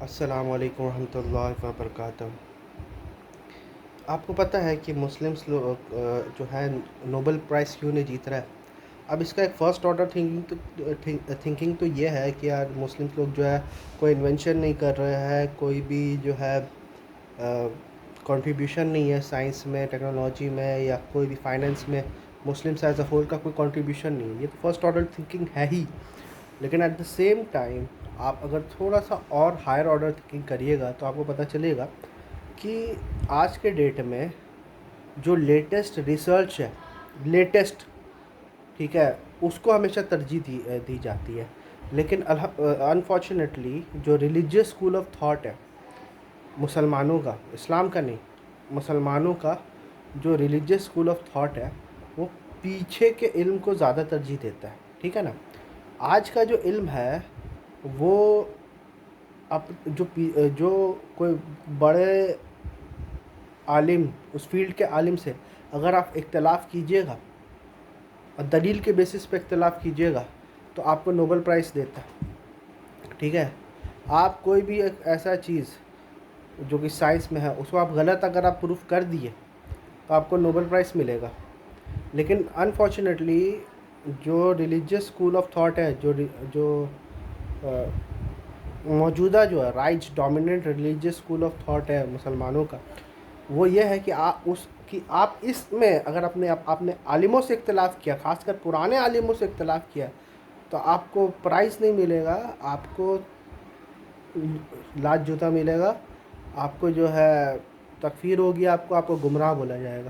السلام علیکم ورحمۃ اللہ وبرکاتہ۔ آپ کو پتہ ہے کہ مسلمس لوگ جو ہے نوبل پرائز کیوں نہیں جیت رہا ہے؟ اب اس کا ایک فرسٹ آرڈر تھنکنگ تو یہ ہے کہ یار مسلمس لوگ جو ہے کوئی انوینشن نہیں کر رہے ہیں، کوئی بھی جو ہے کنٹریبیوشن نہیں ہے سائنس میں، ٹیکنالوجی میں، یا کوئی بھی فائننس میں مسلمس ایز اے ہول کا کوئی کنٹریبیوشن نہیں ہے۔ یہ تو فرسٹ آرڈر تھنکنگ ہے ہی، لیکن ایٹ دا سیم ٹائم آپ اگر تھوڑا سا اور ہائر آرڈر تھنکنگ کریے گا تو آپ کو پتہ چلے گا کہ آج کے ڈیٹ میں جو لیٹسٹ ریسرچ ہے، لیٹسٹ، ٹھیک ہے، اس کو ہمیشہ ترجیح دی جاتی ہے، لیکن انفارچونیٹلی جو ریلیجیس اسکول آف تھاٹ ہے مسلمانوں کا، اسلام کا نہیں، مسلمانوں کا جو ریلیجیس اسکول آف تھاٹ ہے وہ پیچھے کے علم کو زیادہ ترجیح دیتا ہے، ٹھیک ہے نا۔ آج کا جو علم ہے وہ جو کوئی بڑے عالم، اس فیلڈ کے عالم سے اگر آپ اختلاف کیجئے گا اور دلیل کے بیسس پہ اختلاف کیجئے گا تو آپ کو نوبل پرائز دیتا ہے، ٹھیک ہے۔ آپ کوئی بھی ایک ایسا چیز جو کہ سائنس میں ہے اس کو آپ غلط اگر آپ پروف کر دیے تو آپ کو نوبل پرائز ملے گا، لیکن انفارچونیٹلی جو ریلیجیس اسکول آف تھاٹ ہے، جو موجودہ جو ہے right dominant religious school of thought ہے مسلمانوں کا، وہ یہ ہے کہ آپ اس میں اگر آپ نے عالموں سے اختلاف کیا، خاص کر پرانے عالموں سے اختلاف کیا، تو آپ کو پرائز نہیں ملے گا، آپ کو لاج جوتا ملے گا، آپ کو جو ہے تکفیر ہوگی، آپ کو گمراہ بولا جائے گا،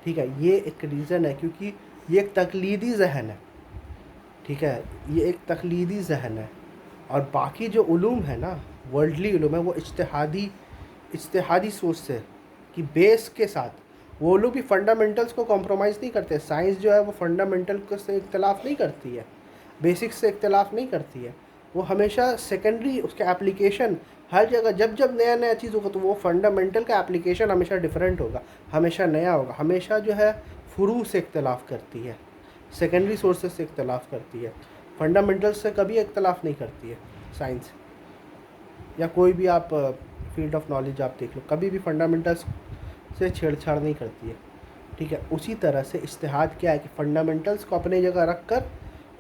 ٹھیک ہے۔ یہ ایک ریزن ہے کیونکہ یہ ایک تقلیدی ذہن ہے، ٹھیک ہے، یہ ایک تقلیدی ذہن ہے، اور باقی جو علوم ہے نا، ورلڈلی علوم ہے، وہ اجتہادی سوچ سے کہ بیس کے ساتھ، وہ لوگ بھی فنڈامنٹلز کو کمپرومائز نہیں کرتے۔ سائنس جو ہے وہ فنڈامنٹل سے اختلاف نہیں کرتی ہے، بیسکس سے اختلاف نہیں کرتی ہے، وہ ہمیشہ سیکنڈری اس کے اپلیکیشن ہر جگہ جب نیا چیز ہوگا تو وہ فنڈامنٹل کا اپلیکیشن ہمیشہ ڈیفرنٹ ہوگا، ہمیشہ نیا ہوگا، ہمیشہ جو ہے فروع سے اختلاف کرتی ہے، سیکنڈری سورسز سے اختلاف کرتی ہے، فنڈامنٹل سے کبھی اختلاف نہیں کرتی ہے سائنس، یا کوئی بھی آپ فیلڈ آف نالج آپ دیکھ لو، کبھی بھی فنڈامنٹلس سے چھیڑ چھاڑ نہیں کرتی ہے، ٹھیک ہے۔ اسی طرح سے اجتہاد کیا ہے کہ فنڈامنٹلس کو اپنے جگہ رکھ کر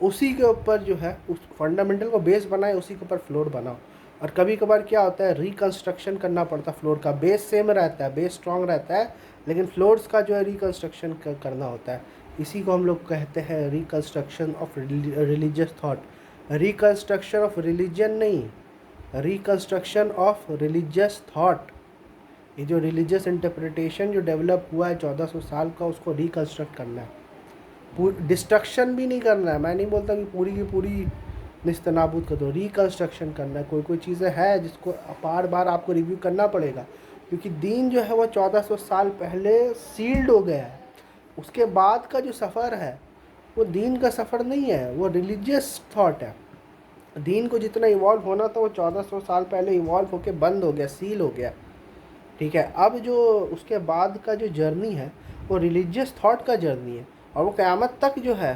اسی کے اوپر جو ہے اس فنڈامنٹل کو بیس بنائے، اسی کے اوپر فلور بناؤ، اور کبھی کبھار کیا ہوتا ہے ریکنسٹرکشن کرنا پڑتا ہے فلور کا، بیس سیم رہتا ہے، بیس اسٹرانگ رہتا ہے، لیکن فلورز کا جو ہے ریکنسٹرکشن کرنا ہوتا ہے، اسی کو ہم لوگ کہتے ہیں reconstruction of religious thought, reconstruction of religion نہیں، ریکنسٹرکشن آف ریلیجیس تھاٹ۔ یہ جو ریلیجیس انٹرپریٹیشن جو ڈیولپ ہوا ہے 1400 سال کا، اس کو ریکنسٹرکٹ کرنا ہے، ڈسٹرکشن بھی نہیں کرنا ہے، میں نہیں بولتا کہ پوری کی پوری نست نابود کر دو، ریکنسٹرکشن کرنا ہے۔ کوئی چیزیں ہے جس کو بار بار آپ کو ریویو کرنا پڑے گا، کیونکہ دین جو ہے وہ 1400 سال پہلے سیلڈ ہو گیا ہے، اس کے بعد کا جو سفر ہے وہ دین کا سفر نہیں ہے، وہ ریلیجیس تھاٹ ہے۔ دین کو جتنا ایوالو ہونا تھا وہ 1400 سال پہلے ایوالو ہو کے بند ہو گیا، سیل ہو گیا، ٹھیک ہے۔ اب جو اس کے بعد کا جو جرنی ہے وہ ریلیجیس تھاٹ کا جرنی ہے، اور وہ قیامت تک جو ہے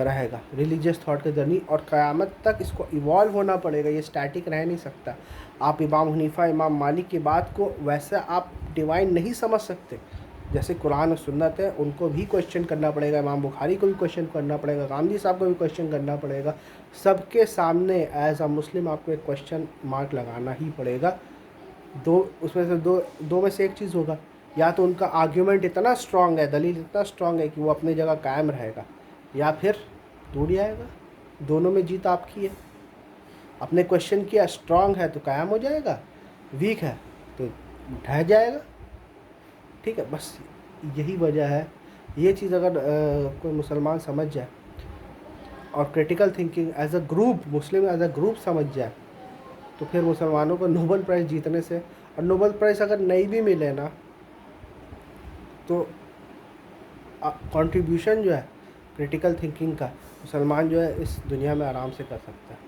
رہے گا ریلیجیس تھاٹ کا جرنی، اور قیامت تک اس کو ایوالو ہونا پڑے گا، یہ اسٹیٹک رہ نہیں سکتا۔ آپ امام حنیفہ، امام مالک کی بات کو ویسا آپ ڈیوائن نہیں سمجھ سکتے، جیسے قرآن و سنت ہے ان کو بھی کویشچن کرنا پڑے گا، امام بخاری کو بھی کویشچن کرنا پڑے گا، غامدی صاحب کو بھی کویشچن کرنا پڑے گا، سب کے سامنے ایز اے مسلم آپ کو ایک کویشچن مارک لگانا ہی پڑے گا۔ اس میں سے دو میں سے ایک چیز ہوگا، یا تو ان کا آرگیومنٹ اتنا اسٹرانگ ہے، دلیل اتنا اسٹرانگ ہے کہ وہ اپنی جگہ قائم رہے گا، یا پھر ٹوٹ جائے گا۔ دونوں میں جیت آپ کی ہے، اپنے کویشچن کیا، اسٹرانگ ہے تو قائم ہو جائے گا، ویک ہے تو ڈھہ جائے گا، ٹھیک ہے۔ بس یہی وجہ ہے، یہ چیز اگر کوئی مسلمان سمجھ جائے اور critical thinking as a group, Muslim as a group سمجھ جائے، تو پھر مسلمانوں کو نوبل پرائز جیتنے سے، اور نوبل پرائز اگر نہیں بھی ملے نا تو کنٹریبیوشن جو ہے کریٹیکل تھنکنگ کا، مسلمان جو ہے اس دنیا میں آرام سے کر سکتا ہے۔